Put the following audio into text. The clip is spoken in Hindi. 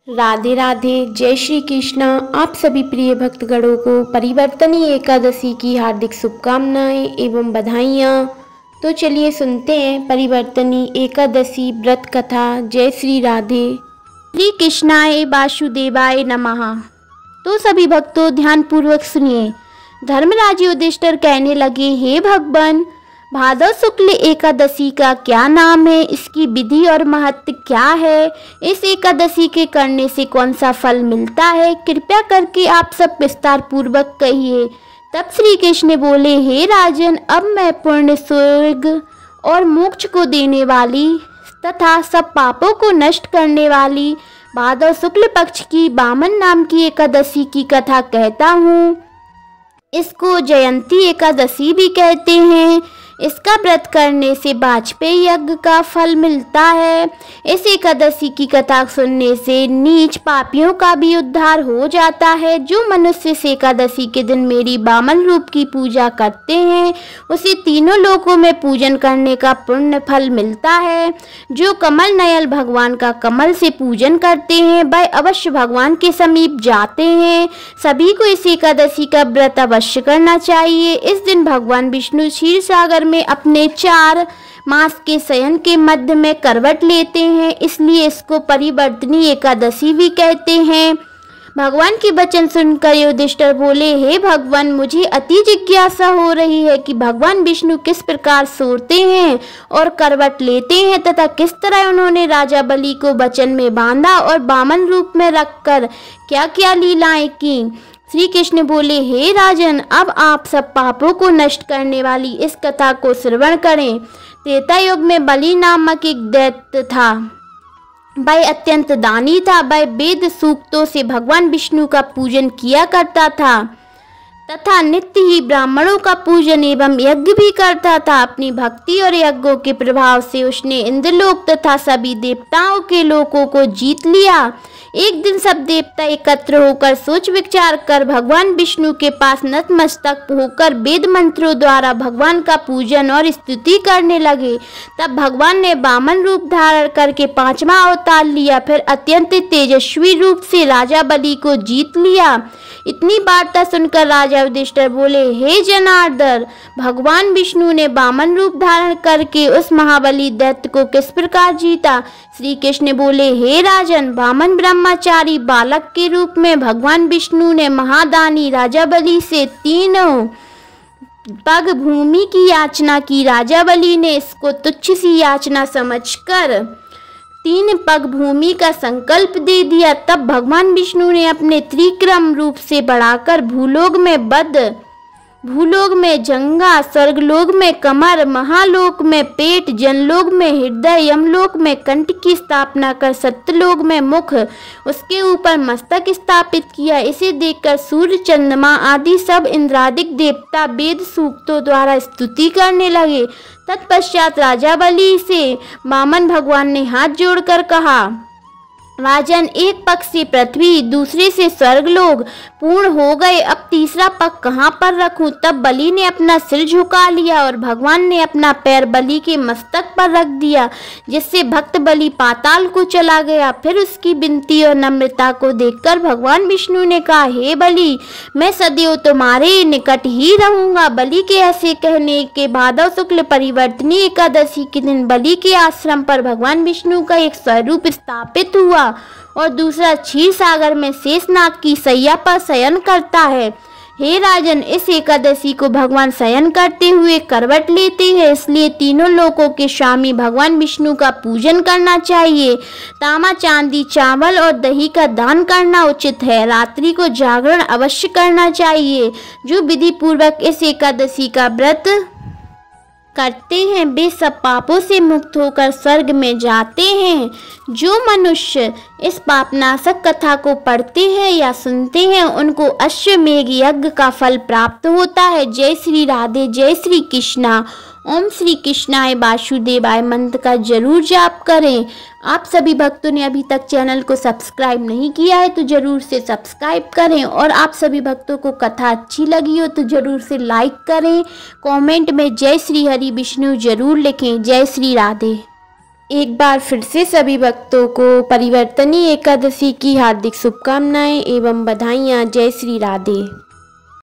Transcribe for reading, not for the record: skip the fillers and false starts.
राधे राधे, जय श्री कृष्णा। आप सभी प्रिय भक्तगणों को परिवर्तनी एकादशी की हार्दिक शुभकामनाएं एवं बधाइयाँ। तो चलिए सुनते हैं परिवर्तनी एकादशी व्रत कथा। जय श्री राधे। श्री कृष्णाय वासुदेवाय नमः। तो सभी भक्तों ध्यान पूर्वक सुनिए। धर्मराज युधिष्ठिर कहने लगे, हे भगवान, भादव शुक्ल एकादशी का क्या नाम है, इसकी विधि और महत्व क्या है, इस एकादशी के करने से कौन सा फल मिलता है, कृपया करके आप सब विस्तार पूर्वक कहिए। तब श्री कृष्ण बोले, हे राजन, अब मैं पुण्य, स्वर्ग और मोक्ष को देने वाली तथा सब पापों को नष्ट करने वाली भादव शुक्ल पक्ष की वामन नाम की एकादशी की कथा कहता हूँ। इसको जयंती एकादशी भी कहते हैं। इसका व्रत करने से वाजपेयी यज्ञ का फल मिलता है। इस एकादशी की कथा सुनने से नीच पापियों का भी उद्धार हो जाता है। जो मनुष्य इस एकादशी के दिन मेरी वामन रूप की पूजा करते हैं, उसे तीनों लोकों में पूजन करने का पुण्य फल मिलता है। जो कमल नयन भगवान का कमल से पूजन करते हैं, वह अवश्य भगवान के समीप जाते हैं। सभी को इस एकादशी का व्रत अवश्य करना चाहिए। इस दिन भगवान विष्णु क्षीर सागर में अपने 4 मास के शयन के मध्य में करवट लेते हैं, इसलिए इसको परिवर्तनी एकादशी भी कहते हैं। भगवान के वचन सुनकर युधिष्ठिर बोले, हे भगवान, मुझे अति जिज्ञासा हो रही है कि भगवान विष्णु किस प्रकार सोते हैं और करवट लेते हैं तथा किस तरह उन्होंने राजा बलि को वचन में बांधा और वामन रूप में रखकर क्या क्या लीलाएं की। श्री कृष्ण बोले, हे राजन, अब आप सब पापों को नष्ट करने वाली इस कथा को श्रवण करें। त्रेता युग में बलि नामक एक दैत्य था। वह अत्यंत दानी था। वह वेद सूक्तों से भगवान विष्णु का पूजन किया करता था तथा नित्य ही ब्राह्मणों का पूजन एवं यज्ञ भी करता था। अपनी भक्ति और यज्ञों के प्रभाव से उसने इंद्रलोक तथा सभी देवताओं के लोकों को जीत लिया। एक दिन सब देवता एकत्र होकर सोच विचार कर भगवान विष्णु के पास नतमस्तक होकर वेद मंत्रों द्वारा भगवान का पूजन और स्तुति करने लगे। तब भगवान ने वामन रूप धारण करके 5वां अवतार लिया। फिर अत्यंत तेजस्वी रूप से राजा बलि को जीत लिया। इतनी वार्ता सुनकर राजा युधिष्ठिर बोले, हे जनार्दन, भगवान विष्णु ने वामन रूप धारण करके उस महाबली दैत्य को किस प्रकार जीता। श्री कृष्ण बोले, हे राजन, वामन ब्रह्मचारी बालक के रूप में भगवान विष्णु ने महादानी राजा बलि से 3 पग भूमि की याचना की। राजा बलि ने इसको तुच्छ सी याचना समझकर 3 पग भूमि का संकल्प दे दिया। तब भगवान विष्णु ने अपने त्रिक्रम रूप से बढ़ाकर भूलोक में बद, भूलोक में जंगा, स्वर्गलोक में कमर, महालोक में पेट, जनलोक में हृदय, यमलोक में कंठ की स्थापना कर सत्यलोक में मुख, उसके ऊपर मस्तक स्थापित किया। इसे देखकर सूर्य, चंद्रमा आदि सब इंद्रादिक देवता वेद सूक्तों द्वारा स्तुति करने लगे। तत्पश्चात राजा बलि से वामन भगवान ने हाथ जोड़कर कहा, राजन, एक पग से पृथ्वी, दूसरे से स्वर्गलोक पूर्ण हो गए। अब तीसरा पग कहाँ पर रखूं? तब बलि ने अपना सिर झुका लिया और भगवान ने अपना पैर बलि के मस्तक पर रख दिया, जिससे भक्त बलि पाताल को चला गया। फिर उसकी विनती और नम्रता को देखकर भगवान विष्णु ने कहा, हे बलि, मैं सदैव तुम्हारे निकट ही रहूंगा। बलि के ऐसे कहने के भादव शुक्ल परिवर्तनी एकादशी के दिन बलि के आश्रम पर भगवान विष्णु का एक स्वरूप स्थापित हुआ और दूसरा क्षीर सागर में शेषनाग की सैया पर शयन करता है। हे राजन, इस एकादशी को भगवान शयन करते हुए करवट लेते हैं, इसलिए तीनों लोकों के स्वामी भगवान विष्णु का पूजन करना चाहिए। तांबा, चांदी, चावल और दही का दान करना उचित है। रात्रि को जागरण अवश्य करना चाहिए। जो विधि पूर्वक इस एकादशी का व्रत करते हैं, वे सब पापों से मुक्त होकर स्वर्ग में जाते हैं। जो मनुष्य इस पापनाशक कथा को पढ़ते हैं या सुनते हैं, उनको अश्वमेघ यज्ञ का फल प्राप्त होता है। जय श्री राधे, जय श्री कृष्णा। ओम श्री कृष्णाय वासुदेवाय मंत्र का जरूर जाप करें। आप सभी भक्तों ने अभी तक चैनल को सब्सक्राइब नहीं किया है तो जरूर से सब्सक्राइब करें, और आप सभी भक्तों को कथा अच्छी लगी हो तो जरूर से लाइक करें। कमेंट में जय श्री हरि विष्णु जरूर लिखें। जय श्री राधे। एक बार फिर से सभी भक्तों को परिवर्तनी एकादशी की हार्दिक शुभकामनाएं एवं बधाइयाँ। जय श्री राधे।